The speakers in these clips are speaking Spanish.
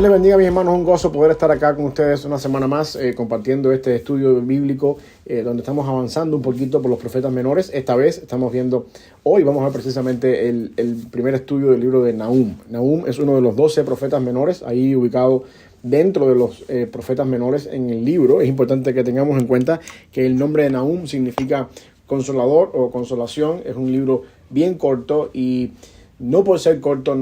les bendiga, mis hermanos. Un gozo poder estar acá con ustedes una semana más compartiendo este estudio bíblico donde estamos avanzando un poquito por los profetas menores. Esta vez estamos viendo, hoy vamos a ver precisamente el primer estudio del libro de Nahum. Nahum es uno de los 12 profetas menores, ahí ubicado dentro de los profetas menores en el libro. Es importante que tengamos en cuenta que el nombre de Nahum significa consolador o consolación. Es un libro bien corto y no por ser corto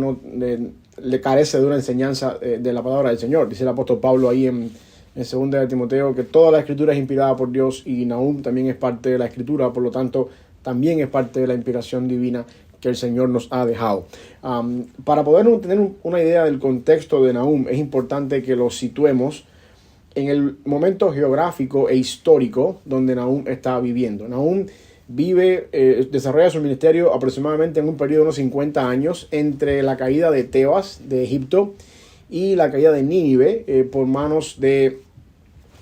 le carece de una enseñanza de la palabra del Señor. Dice el apóstol Pablo ahí en 2 de Timoteo que toda la escritura es inspirada por Dios y Nahum también es parte de la escritura, por lo tanto también es parte de la inspiración divina que el Señor nos ha dejado. Para poder tener una idea del contexto de Nahum, es importante que lo situemos en el momento geográfico e histórico donde Nahum está viviendo. Nahum desarrolla su ministerio aproximadamente en un periodo de unos 50 años entre la caída de Tebas de Egipto y la caída de Nínive por manos de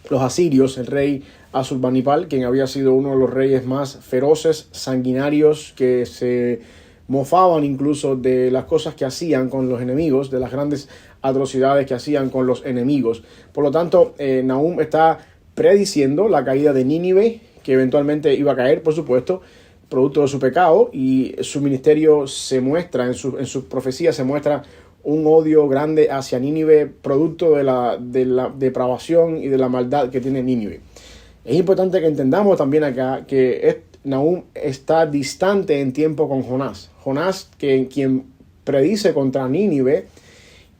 los asirios, el rey Asurbanipal, quien había sido uno de los reyes más feroces, sanguinarios, que se mofaban incluso de las cosas que hacían con los enemigos, de las grandes atrocidades que hacían con los enemigos. Por lo tanto, Nahum está prediciendo la caída de Nínive, que eventualmente iba a caer, por supuesto, producto de su pecado, y su ministerio se muestra, en su profecía se muestra un odio grande hacia Nínive, producto de la depravación y de la maldad que tiene Nínive. Es importante que entendamos también acá que Nahum está distante en tiempo con Jonás. Jonás, quien predice contra Nínive,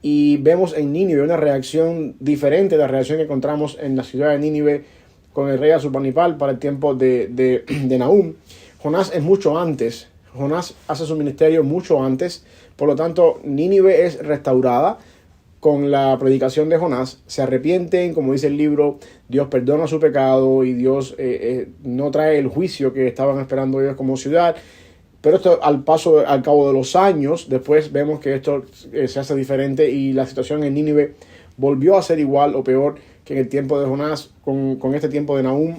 y vemos en Nínive una reacción diferente de la reacción que encontramos en la ciudad de Nínive con el rey Asurbanipal para el tiempo de Nahum. Jonás es mucho antes. Jonás hace su ministerio mucho antes. Por lo tanto, Nínive es restaurada con la predicación de Jonás. Se arrepienten, como dice el libro, Dios perdona su pecado y Dios no trae el juicio que estaban esperando ellos como ciudad. Pero esto al cabo de los años, después vemos que esto se hace diferente y la situación en Nínive volvió a ser igual o peor que en el tiempo de Jonás con este tiempo de Nahum.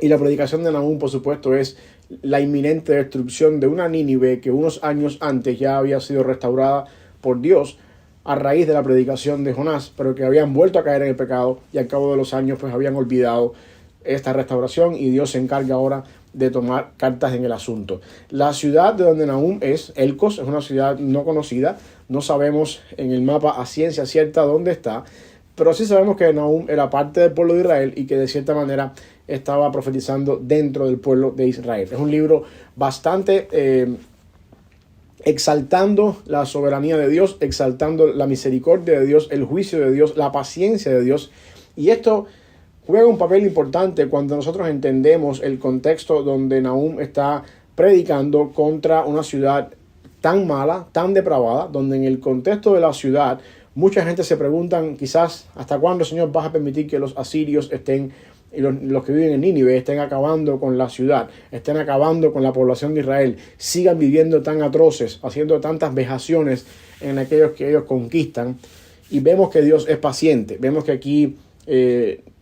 Y la predicación de Nahum, por supuesto, es la inminente destrucción de una Nínive que unos años antes ya había sido restaurada por Dios a raíz de la predicación de Jonás, pero que habían vuelto a caer en el pecado y al cabo de los años pues habían olvidado esta restauración y Dios se encarga ahora de tomar cartas en el asunto. La ciudad de donde Nahum es, Elcos, es una ciudad no conocida, no sabemos en el mapa a ciencia cierta dónde está, pero sí sabemos que Nahum era parte del pueblo de Israel y que de cierta manera estaba profetizando dentro del pueblo de Israel. Es un libro bastante exaltando la soberanía de Dios, exaltando la misericordia de Dios, el juicio de Dios, la paciencia de Dios. Y esto juega un papel importante cuando nosotros entendemos el contexto donde Nahum está predicando contra una ciudad tan mala, tan depravada, donde en el contexto de la ciudad mucha gente se preguntan quizás hasta cuándo, Señor, vas a permitir que los asirios estén y los que viven en Nínive estén acabando con la ciudad, estén acabando con la población de Israel, sigan viviendo tan atroces, haciendo tantas vejaciones en aquellos que ellos conquistan. Y vemos que Dios es paciente. Vemos que aquí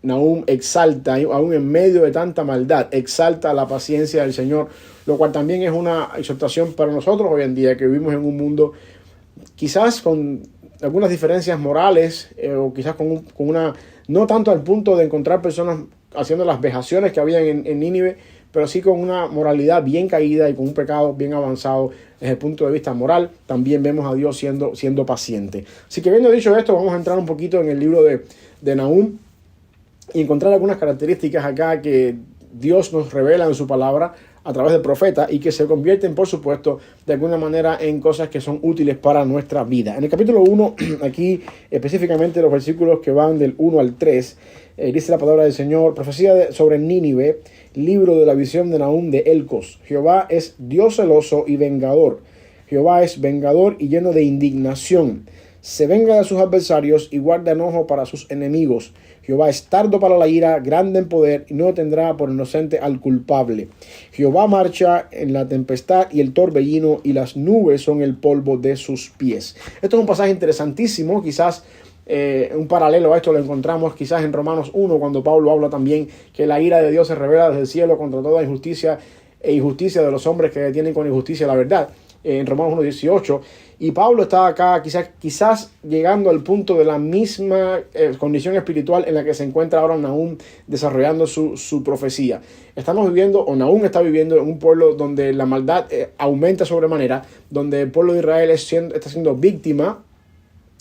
Nahum exalta, aún en medio de tanta maldad, exalta la paciencia del Señor, lo cual también es una exhortación para nosotros hoy en día, que vivimos en un mundo quizás con algunas diferencias morales o quizás con una, no tanto al punto de encontrar personas haciendo las vejaciones que había en Nínive, pero sí con una moralidad bien caída y con un pecado bien avanzado desde el punto de vista moral. También vemos a Dios siendo paciente. Así que, habiendo dicho esto, vamos a entrar un poquito en el libro de Nahum y encontrar algunas características acá que Dios nos revela en su palabra a través del profeta y que se convierten, por supuesto, de alguna manera en cosas que son útiles para nuestra vida. En el capítulo 1, aquí específicamente los versículos que van del 1 al 3, dice la palabra del Señor: profecía sobre Nínive, libro de la visión de Nahum de Elcos. Jehová es Dios celoso y vengador. Jehová es vengador y lleno de indignación. Se venga de sus adversarios y guarda enojo para sus enemigos. Jehová es tardo para la ira, grande en poder, y no tendrá por inocente al culpable. Jehová marcha en la tempestad y el torbellino, y las nubes son el polvo de sus pies. Esto es un pasaje interesantísimo. Quizás un paralelo a esto lo encontramos quizás en Romanos 1, cuando Pablo habla también que la ira de Dios se revela desde el cielo contra toda injusticia e injusticia de los hombres que detienen con injusticia la verdad. en Romanos 1:18. Y Pablo está acá quizás llegando al punto de la misma condición espiritual en la que se encuentra ahora Nahum desarrollando su profecía. Estamos viviendo, o Nahum está viviendo, en un pueblo donde la maldad aumenta sobremanera, donde el pueblo de Israel está siendo víctima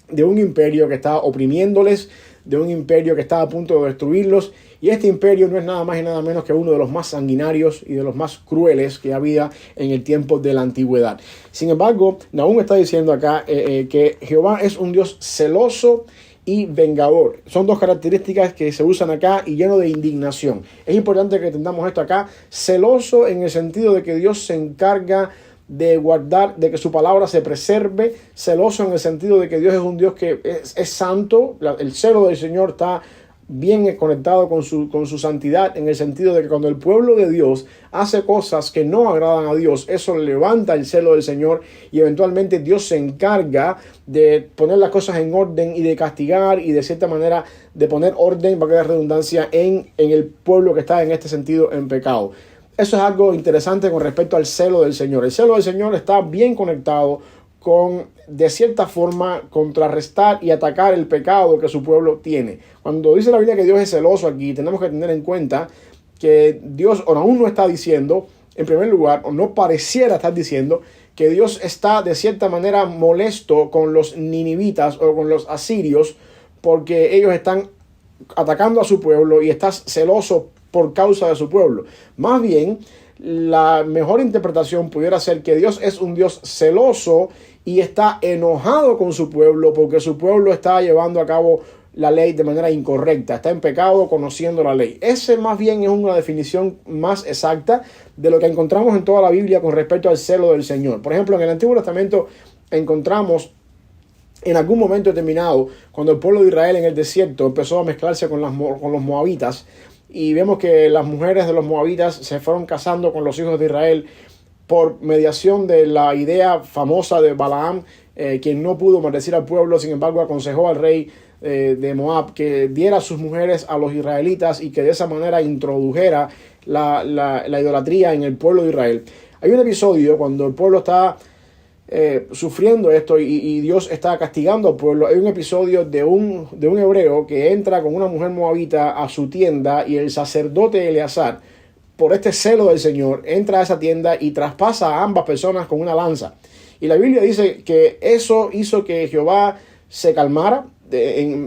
de un imperio que está oprimiéndoles, de un imperio que está a punto de destruirlos, y este imperio no es nada más y nada menos que uno de los más sanguinarios y de los más crueles que había en el tiempo de la antigüedad. Sin embargo, Nahum está diciendo acá que Jehová es un Dios celoso y vengador. Son dos características que se usan acá y lleno de indignación. Es importante que entendamos esto acá. Celoso en el sentido de que Dios se encarga de guardar, de que su palabra se preserve. Celoso en el sentido de que Dios es un Dios que es santo. El celo del Señor está bien conectado con su santidad, en el sentido de que cuando el pueblo de Dios hace cosas que no agradan a Dios, eso levanta el celo del Señor, y eventualmente Dios se encarga de poner las cosas en orden y de castigar y de cierta manera de poner orden, para que haya redundancia, en el pueblo que está en este sentido en pecado. Eso es algo interesante con respecto al celo del Señor. El celo del Señor está bien conectado con, de cierta forma, contrarrestar y atacar el pecado que su pueblo tiene. Cuando dice la Biblia que Dios es celoso aquí, tenemos que tener en cuenta que Dios aún no está diciendo, en primer lugar, o no pareciera estar diciendo, que Dios está de cierta manera molesto con los ninivitas o con los asirios, porque ellos están atacando a su pueblo y está celoso por causa de su pueblo. Más bien, la mejor interpretación pudiera ser que Dios es un Dios celoso y está enojado con su pueblo porque su pueblo está llevando a cabo la ley de manera incorrecta, está en pecado conociendo la ley. Ese más bien es una definición más exacta de lo que encontramos en toda la Biblia con respecto al celo del Señor. Por ejemplo, en el Antiguo Testamento encontramos en algún momento determinado, cuando el pueblo de Israel en el desierto empezó a mezclarse con los moabitas, y vemos que las mujeres de los moabitas se fueron casando con los hijos de Israel por mediación de la idea famosa de Balaam, quien no pudo maldecir al pueblo. Sin embargo, aconsejó al rey de Moab que diera sus mujeres a los israelitas y que de esa manera introdujera la idolatría en el pueblo de Israel. Hay un episodio cuando el pueblo está sufriendo esto y Dios está castigando al pueblo. Hay un episodio de un hebreo que entra con una mujer moabita a su tienda, y el sacerdote Eleazar, por este celo del Señor, entra a esa tienda y traspasa a ambas personas con una lanza. Y la Biblia dice que eso hizo que Jehová se calmara,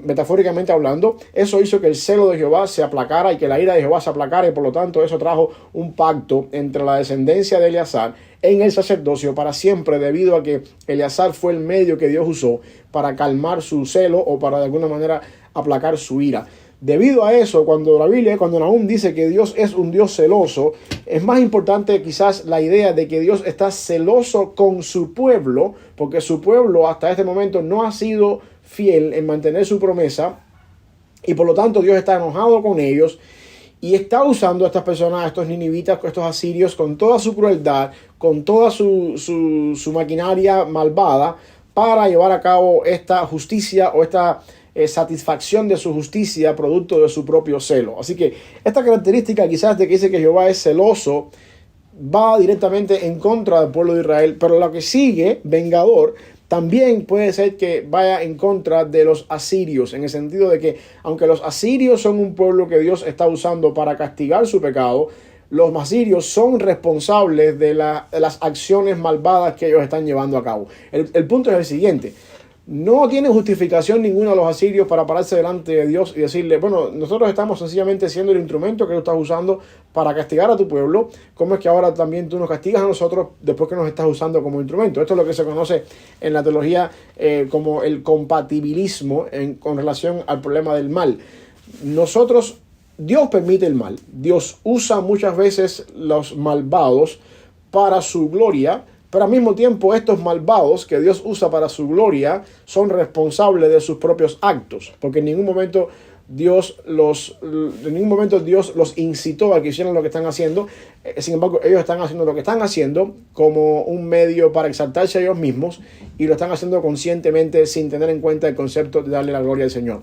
metafóricamente hablando. Eso hizo que el celo de Jehová se aplacara y que la ira de Jehová se aplacara, y por lo tanto eso trajo un pacto entre la descendencia de Eleazar en el sacerdocio para siempre, debido a que Eleazar fue el medio que Dios usó para calmar su celo o para de alguna manera aplacar su ira. Debido a eso, cuando Nahum dice que Dios es un Dios celoso, es más importante quizás la idea de que Dios está celoso con su pueblo, porque su pueblo hasta este momento no ha sido fiel en mantener su promesa, y por lo tanto Dios está enojado con ellos y está usando a estas personas, a estos ninivitas, a estos asirios, con toda su crueldad, con toda su maquinaria malvada, para llevar a cabo esta justicia o esta satisfacción de su justicia producto de su propio celo. Así que esta característica quizás de que dice que Jehová es celoso va directamente en contra del pueblo de Israel, pero lo que sigue, vengador, también puede ser que vaya en contra de los asirios, en el sentido de que aunque los asirios son un pueblo que Dios está usando para castigar su pecado, los asirios son responsables de las acciones malvadas que ellos están llevando a cabo. El punto es el siguiente: no tiene justificación ninguna los asirios para pararse delante de Dios y decirle, bueno, nosotros estamos sencillamente siendo el instrumento que tú estás usando para castigar a tu pueblo. ¿Cómo es que ahora también tú nos castigas a nosotros después que nos estás usando como instrumento? Esto es lo que se conoce en la teología como el compatibilismo con relación al problema del mal. Dios permite el mal. Dios usa muchas veces los malvados para su gloria, pero al mismo tiempo los malvados que Dios usa para su gloria son responsables de sus propios actos, porque en ningún momento Dios los incitó a que hicieran lo que están haciendo. Sin embargo, ellos están haciendo lo que están haciendo como un medio para exaltarse a ellos mismos, y lo están haciendo conscientemente sin tener en cuenta el concepto de darle la gloria al Señor.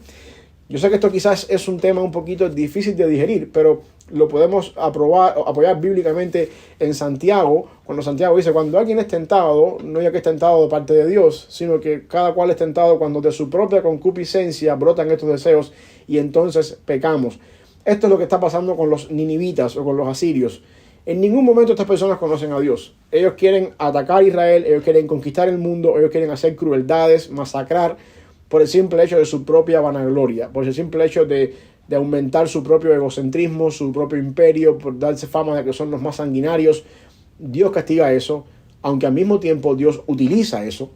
Yo sé que esto quizás es un tema un poquito difícil de digerir, pero lo podemos apoyar bíblicamente en Santiago, cuando Santiago dice, cuando alguien es tentado, no ya que es tentado de parte de Dios, sino que cada cual es tentado cuando de su propia concupiscencia brotan estos deseos y entonces pecamos. Esto es lo que está pasando con los ninivitas o con los asirios. En ningún momento estas personas conocen a Dios. Ellos quieren atacar a Israel, ellos quieren conquistar el mundo, ellos quieren hacer crueldades, masacrar, por el simple hecho de su propia vanagloria, por el simple hecho de aumentar su propio egocentrismo, su propio imperio, por darse fama de que son los más sanguinarios. Dios castiga eso, aunque al mismo tiempo Dios utiliza eso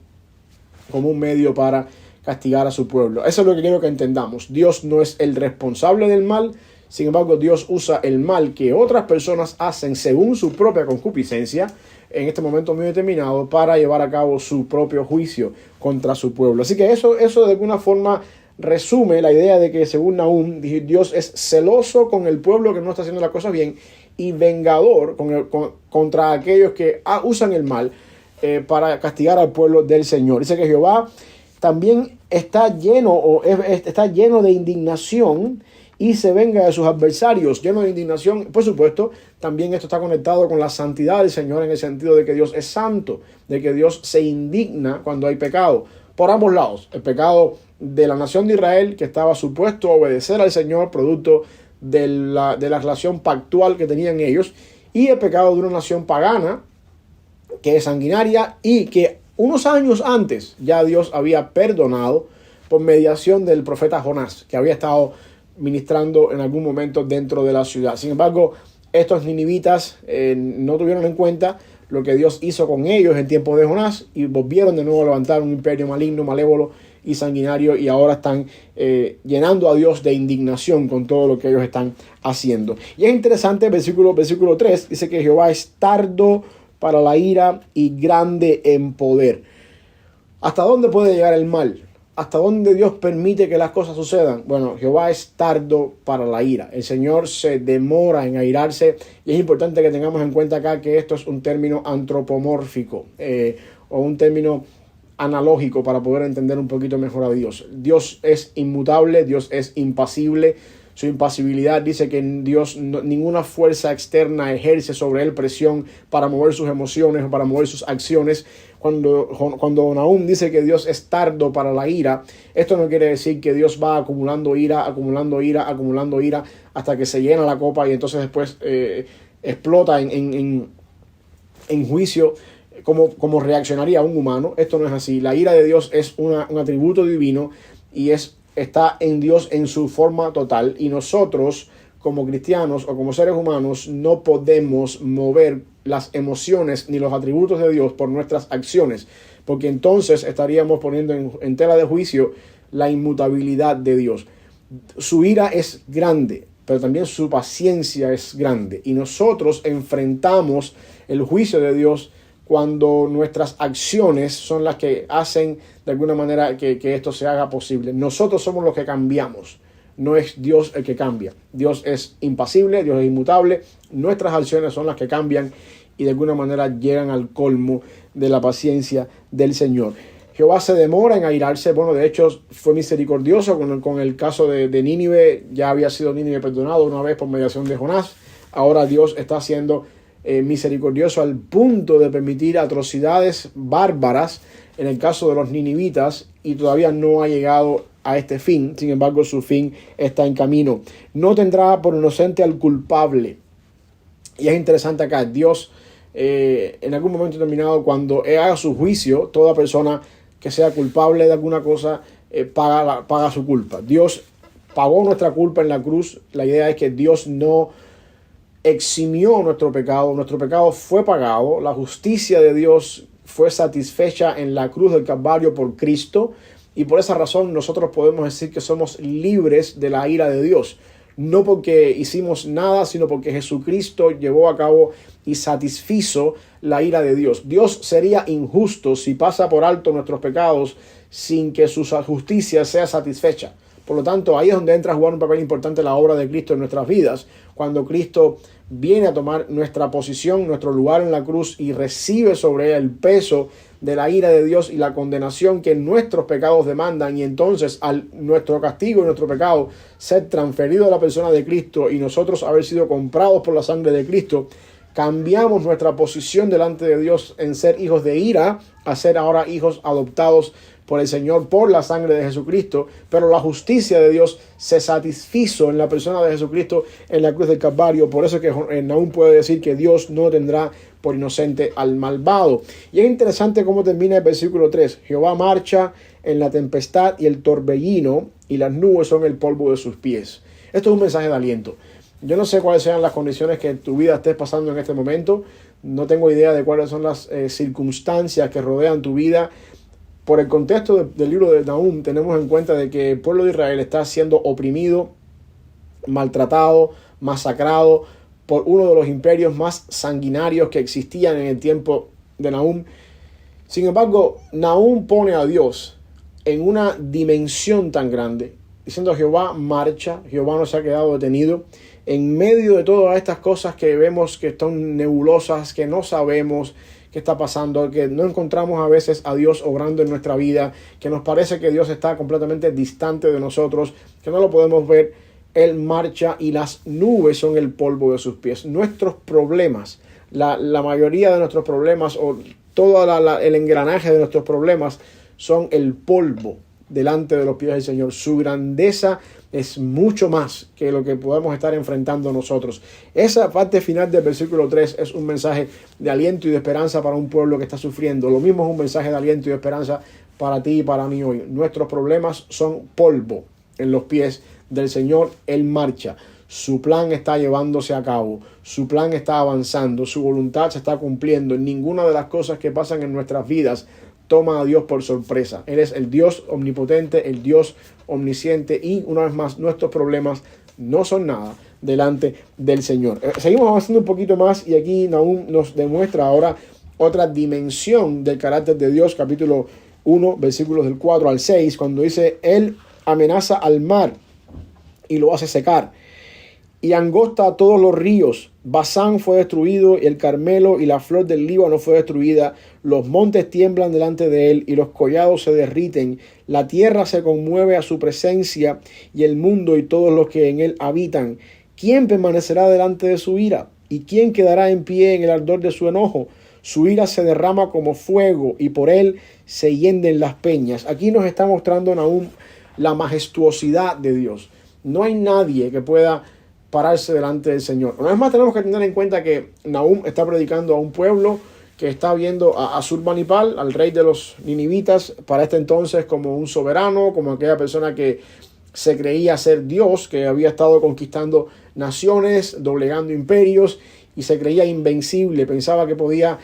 como un medio para castigar a su pueblo. Eso es lo que quiero que entendamos. Dios no es el responsable del mal, sin embargo Dios usa el mal que otras personas hacen según su propia concupiscencia en este momento muy determinado para llevar a cabo su propio juicio contra su pueblo. Así que eso de alguna forma resume la idea de que, según Nahum, Dios es celoso con el pueblo que no está haciendo las cosas bien y vengador contra aquellos que usan el mal para castigar al pueblo del Señor. Dice que Jehová también está lleno de indignación y se venga de sus adversarios, lleno de indignación. Por supuesto, también esto está conectado con la santidad del Señor, en el sentido de que Dios es santo, de que Dios se indigna cuando hay pecado. Por ambos lados, el pecado de la nación de Israel, que estaba supuesto a obedecer al Señor, producto de la relación pactual que tenían ellos, y el pecado de una nación pagana, que es sanguinaria, y que unos años antes ya Dios había perdonado por mediación del profeta Jonás, que había estado ministrando en algún momento dentro de la ciudad. Sin embargo, estos ninivitas no tuvieron en cuenta lo que Dios hizo con ellos en tiempos de Jonás y volvieron de nuevo a levantar un imperio maligno, malévolo y sanguinario, y ahora están llenando a Dios de indignación con todo lo que ellos están haciendo. Y es interesante, el versículo 3 dice que Jehová es tardo para la ira y grande en poder. ¿Hasta dónde puede llegar el mal? ¿Hasta dónde Dios permite que las cosas sucedan? Bueno, Jehová es tardo para la ira. El Señor se demora en airarse, y es importante que tengamos en cuenta acá que esto es un término antropomórfico o un término analógico para poder entender un poquito mejor a Dios. Dios es inmutable, Dios es impasible. Su impasibilidad dice que en Dios ninguna fuerza externa ejerce sobre él presión para mover sus emociones o para mover sus acciones. Cuando Nahum dice que Dios es tardo para la ira, esto no quiere decir que Dios va acumulando ira hasta que se llena la copa y entonces después explota en juicio como reaccionaría un humano. Esto no es así. La ira de Dios es un atributo divino y está en Dios en su forma total, y nosotros como cristianos o como seres humanos no podemos mover las emociones ni los atributos de Dios por nuestras acciones, porque entonces estaríamos poniendo en tela de juicio la inmutabilidad de Dios. Su ira es grande, pero también su paciencia es grande, y nosotros enfrentamos el juicio de Dios cuando nuestras acciones son las que hacen de alguna manera que esto se haga posible. Nosotros somos los que cambiamos, no es Dios el que cambia. Dios es impasible, Dios es inmutable, nuestras acciones son las que cambian y de alguna manera llegan al colmo de la paciencia del Señor. Jehová se demora en airarse. Bueno, de hecho fue misericordioso con el caso de Nínive. Ya había sido Nínive perdonado una vez por mediación de Jonás. Ahora Dios está siendo misericordioso al punto de permitir atrocidades bárbaras en el caso de los ninivitas, y todavía no ha llegado a este fin. Sin embargo, su fin está en camino. No tendrá por inocente al culpable. Y es interesante acá, Dios en algún momento determinado, cuando haga su juicio, toda persona que sea culpable de alguna cosa paga su culpa. Dios pagó nuestra culpa en la cruz. La idea es que Dios no eximió nuestro pecado fue pagado, la justicia de Dios fue satisfecha en la cruz del Calvario por Cristo, y por esa razón nosotros podemos decir que somos libres de la ira de Dios, no porque hicimos nada, sino porque Jesucristo llevó a cabo y satisfizo la ira de Dios. Dios sería injusto si pasa por alto nuestros pecados sin que su justicia sea satisfecha. Por lo tanto, ahí es donde entra a jugar un papel importante la obra de Cristo en nuestras vidas. Cuando Cristo viene a tomar nuestra posición, nuestro lugar en la cruz y recibe sobre él el peso de la ira de Dios y la condenación que nuestros pecados demandan, y entonces al nuestro castigo y nuestro pecado ser transferido a la persona de Cristo y nosotros haber sido comprados por la sangre de Cristo, cambiamos nuestra posición delante de Dios en ser hijos de ira a ser ahora hijos adoptados por el Señor por la sangre de Jesucristo. Pero la justicia de Dios se satisfizo en la persona de Jesucristo en la cruz del Calvario. Por eso que Nahum puede decir que Dios no tendrá por inocente al malvado. Y es interesante cómo termina el versículo 3. Jehová marcha en la tempestad y el torbellino, y las nubes son el polvo de sus pies. Esto es un mensaje de aliento. Yo no sé cuáles sean las condiciones que en tu vida estés pasando en este momento. No tengo idea de cuáles son las circunstancias que rodean tu vida. Por el contexto del libro de Nahum, tenemos en cuenta de que el pueblo de Israel está siendo oprimido, maltratado, masacrado por uno de los imperios más sanguinarios que existían en el tiempo de Nahum. Sin embargo, Nahum pone a Dios en una dimensión tan grande, diciendo: Jehová marcha, Jehová no se ha quedado detenido. En medio de todas estas cosas que vemos que están nebulosas, que no sabemos qué está pasando, que no encontramos a veces a Dios obrando en nuestra vida, que nos parece que Dios está completamente distante de nosotros, que no lo podemos ver, Él marcha y las nubes son el polvo de sus pies. Nuestros problemas, la mayoría de nuestros problemas o todo el engranaje de nuestros problemas son el polvo delante de los pies del Señor. Su grandeza es mucho más que lo que podemos estar enfrentando nosotros. Esa parte final del versículo 3 es un mensaje de aliento y de esperanza para un pueblo que está sufriendo. Lo mismo es un mensaje de aliento y de esperanza para ti y para mí hoy. Nuestros problemas son polvo en los pies del Señor. Él marcha. Su plan está llevándose a cabo. Su plan está avanzando. Su voluntad se está cumpliendo. Ninguna de las cosas que pasan en nuestras vidas toma a Dios por sorpresa. Él es el Dios omnipotente, el Dios omnisciente, y una vez más nuestros problemas no son nada delante del Señor. Seguimos avanzando un poquito más y aquí Nahum nos demuestra ahora otra dimensión del carácter de Dios. Capítulo 1, versículos del 4 al 6, cuando dice: Él amenaza al mar y lo hace secar, y angosta a todos los ríos. Basán fue destruido, y el Carmelo y la flor del Líbano fue destruida. Los montes tiemblan delante de él, y los collados se derriten. La tierra se conmueve a su presencia, y el mundo y todos los que en él habitan. ¿Quién permanecerá delante de su ira? ¿Y quién quedará en pie en el ardor de su enojo? Su ira se derrama como fuego, y por él se hienden las peñas. Aquí nos está mostrando Nahum la majestuosidad de Dios. No hay nadie que pueda pararse delante del Señor. Una vez más tenemos que tener en cuenta que Nahum está predicando a un pueblo que está viendo a Asurbanipal, al rey de los ninivitas, para este entonces como un soberano, como aquella persona que se creía ser Dios, que había estado conquistando naciones, doblegando imperios, y se creía invencible, pensaba que podía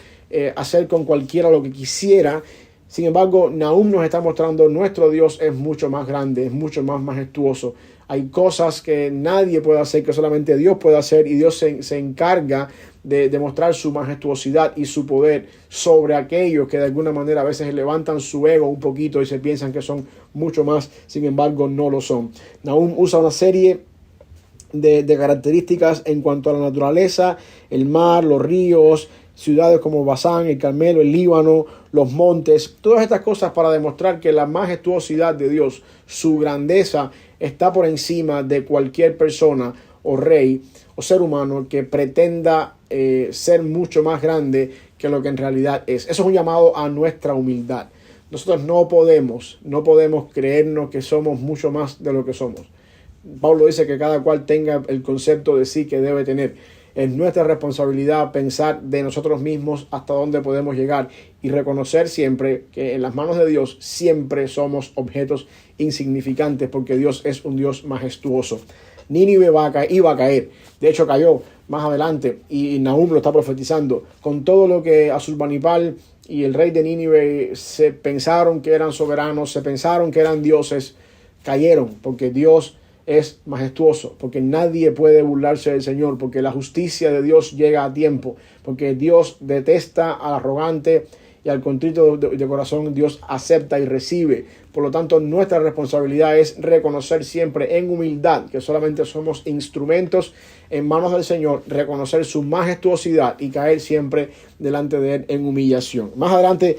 hacer con cualquiera lo que quisiera. Sin embargo, Nahum nos está mostrando: nuestro Dios es mucho más grande, es mucho más majestuoso. Hay cosas que nadie puede hacer, que solamente Dios puede hacer, y Dios se encarga de demostrar su majestuosidad y su poder sobre aquellos que de alguna manera a veces levantan su ego un poquito y se piensan que son mucho más, sin embargo no lo son. Nahum usa una serie de características en cuanto a la naturaleza: el mar, los ríos, ciudades como Basán, el Carmelo, el Líbano, los montes, todas estas cosas para demostrar que la majestuosidad de Dios, su grandeza, está por encima de cualquier persona o rey o ser humano que pretenda ser mucho más grande que lo que en realidad es. Eso es un llamado a nuestra humildad. Nosotros no podemos creernos que somos mucho más de lo que somos. Pablo dice que cada cual tenga el concepto de sí que debe tener. Es nuestra responsabilidad pensar de nosotros mismos hasta dónde podemos llegar y reconocer siempre que en las manos de Dios siempre somos objetos insignificantes, porque Dios es un Dios majestuoso. Nínive iba a caer, de hecho cayó más adelante, y Nahum lo está profetizando. Con todo lo que Asurbanipal y el rey de Nínive se pensaron que eran soberanos, se pensaron que eran dioses, cayeron, porque Dios es majestuoso, porque nadie puede burlarse del Señor, porque la justicia de Dios llega a tiempo, porque Dios detesta al arrogante y al contrito de corazón Dios acepta y recibe. Por lo tanto, nuestra responsabilidad es reconocer siempre en humildad que solamente somos instrumentos en manos del Señor, reconocer su majestuosidad y caer siempre delante de Él en humillación. Más adelante,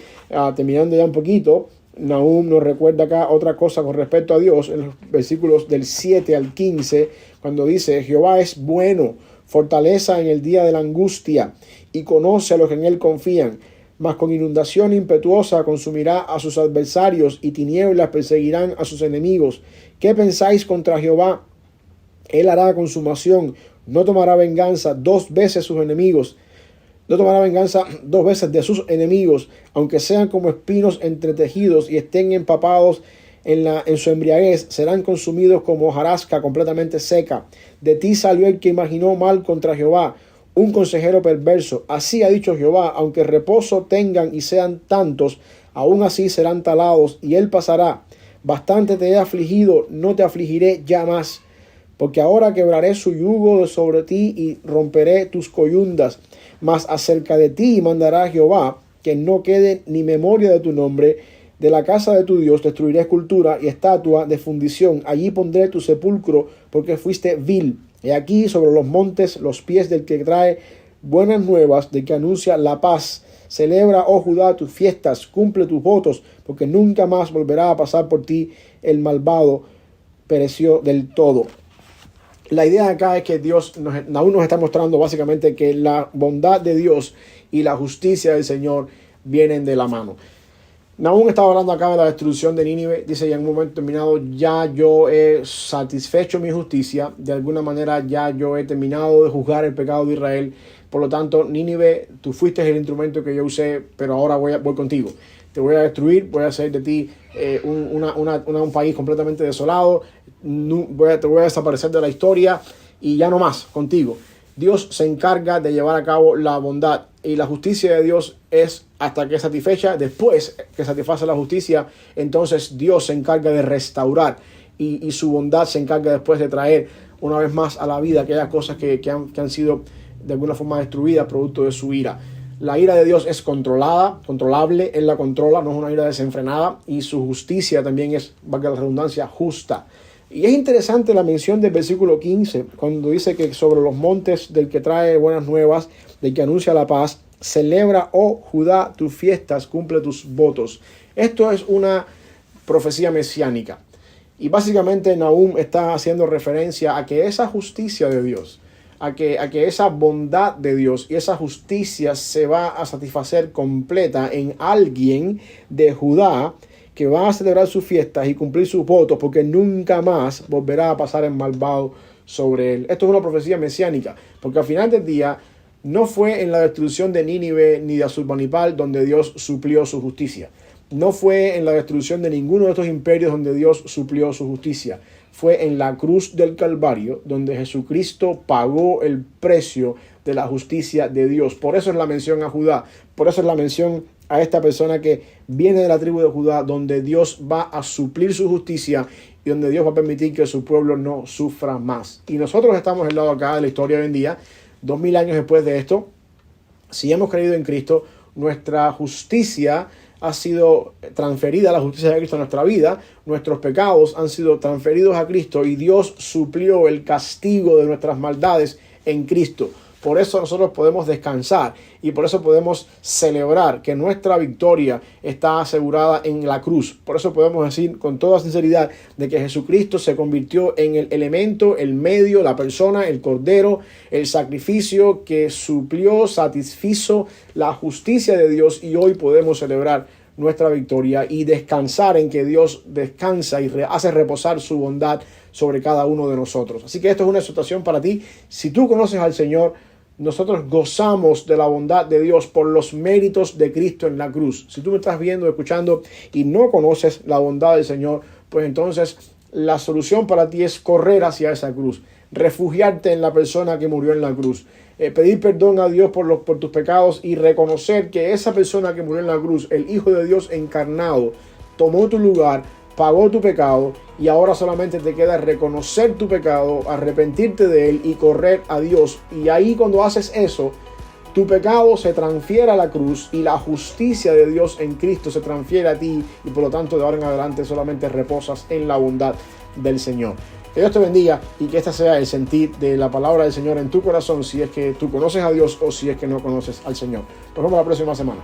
terminando ya un poquito, Nahum nos recuerda acá otra cosa con respecto a Dios en los versículos del 7 al 15, cuando dice: Jehová es bueno, fortaleza en el día de la angustia, y conoce a los que en él confían. Mas con inundación impetuosa consumirá a sus adversarios, y tinieblas perseguirán a sus enemigos. ¿Qué pensáis contra Jehová? Él hará consumación, no tomará venganza 2 veces sus enemigos. No tomará venganza 2 veces de sus enemigos, aunque sean como espinos entretejidos y estén empapados en su embriaguez, serán consumidos como hojarasca completamente seca. De ti salió el que imaginó mal contra Jehová, un consejero perverso. Así ha dicho Jehová: aunque reposo tengan y sean tantos, aún así serán talados, y él pasará. Bastante te he afligido, no te afligiré ya más, porque ahora quebraré su yugo de sobre ti y romperé tus coyundas. Mas acerca de ti mandará Jehová, que no quede ni memoria de tu nombre. De la casa de tu Dios destruiré escultura y estatua de fundición. Allí pondré tu sepulcro, porque fuiste vil. He aquí sobre los montes los pies del que trae buenas nuevas, del que anuncia la paz. Celebra, oh Judá, tus fiestas, cumple tus votos, porque nunca más volverá a pasar por ti el malvado. Pereció del todo. La idea acá es que Nahum nos está mostrando básicamente que la bondad de Dios y la justicia del Señor vienen de la mano. Nahum estaba hablando acá de la destrucción de Nínive. Dice: ya en un momento determinado ya yo he satisfecho mi justicia. De alguna manera ya yo he terminado de juzgar el pecado de Israel. Por lo tanto, Nínive, tú fuiste el instrumento que yo usé, pero ahora voy contigo. Te voy a destruir, voy a hacer de ti un país completamente desolado. Te voy a desaparecer de la historia y ya no más contigo. Dios se encarga de llevar a cabo la bondad, y la justicia de Dios es hasta que es satisfecha. Después que satisface la justicia, entonces Dios se encarga de restaurar, y su bondad se encarga después de traer una vez más a la vida aquellas cosas que han sido de alguna forma destruidas producto de su ira. La ira de Dios es controlable, Él la controla, no es una ira desenfrenada, y su justicia también es, valga la redundancia, justa. Y es interesante la mención del versículo 15, cuando dice que sobre los montes del que trae buenas nuevas, del que anuncia la paz, celebra, oh Judá, tus fiestas, cumple tus votos. Esto es una profecía mesiánica. Y básicamente Nahum está haciendo referencia a que esa justicia de Dios, a que esa bondad de Dios y esa justicia se va a satisfacer completa en alguien de Judá, que va a celebrar sus fiestas y cumplir sus votos, porque nunca más volverá a pasar el malvado sobre él. Esto es una profecía mesiánica, porque al final del día no fue en la destrucción de Nínive ni de Asurbanipal donde Dios suplió su justicia. No fue en la destrucción de ninguno de estos imperios donde Dios suplió su justicia. Fue en la cruz del Calvario donde Jesucristo pagó el precio de la justicia de Dios. Por eso es la mención a Judá, por eso es la mención a esta persona que viene de la tribu de Judá, donde Dios va a suplir su justicia y donde Dios va a permitir que su pueblo no sufra más. Y nosotros estamos del lado acá de la historia hoy en día, 2000 años después de esto. Si hemos creído en Cristo, nuestra justicia ha sido transferida, la justicia de Cristo a nuestra vida, nuestros pecados han sido transferidos a Cristo y Dios suplió el castigo de nuestras maldades en Cristo. Por eso nosotros podemos descansar y por eso podemos celebrar que nuestra victoria está asegurada en la cruz. Por eso podemos decir con toda sinceridad de que Jesucristo se convirtió en el elemento, el medio, la persona, el cordero, el sacrificio que suplió, satisfizo la justicia de Dios, y hoy podemos celebrar nuestra victoria y descansar en que Dios descansa y hace reposar su bondad sobre cada uno de nosotros. Así que esto es una exhortación para ti. Si tú conoces al Señor, nosotros gozamos de la bondad de Dios por los méritos de Cristo en la cruz. Si tú me estás viendo, escuchando y no conoces la bondad del Señor, pues entonces la solución para ti es correr hacia esa cruz, refugiarte en la persona que murió en la cruz, pedir perdón a Dios por tus pecados y reconocer que esa persona que murió en la cruz, el Hijo de Dios encarnado, tomó tu lugar, pagó tu pecado, y ahora solamente te queda reconocer tu pecado, arrepentirte de él y correr a Dios. Y ahí, cuando haces eso, tu pecado se transfiere a la cruz y la justicia de Dios en Cristo se transfiere a ti, y por lo tanto de ahora en adelante solamente reposas en la bondad del Señor. Que Dios te bendiga y que este sea el sentir de la palabra del Señor en tu corazón, si es que tú conoces a Dios o si es que no conoces al Señor. Nos vemos la próxima semana.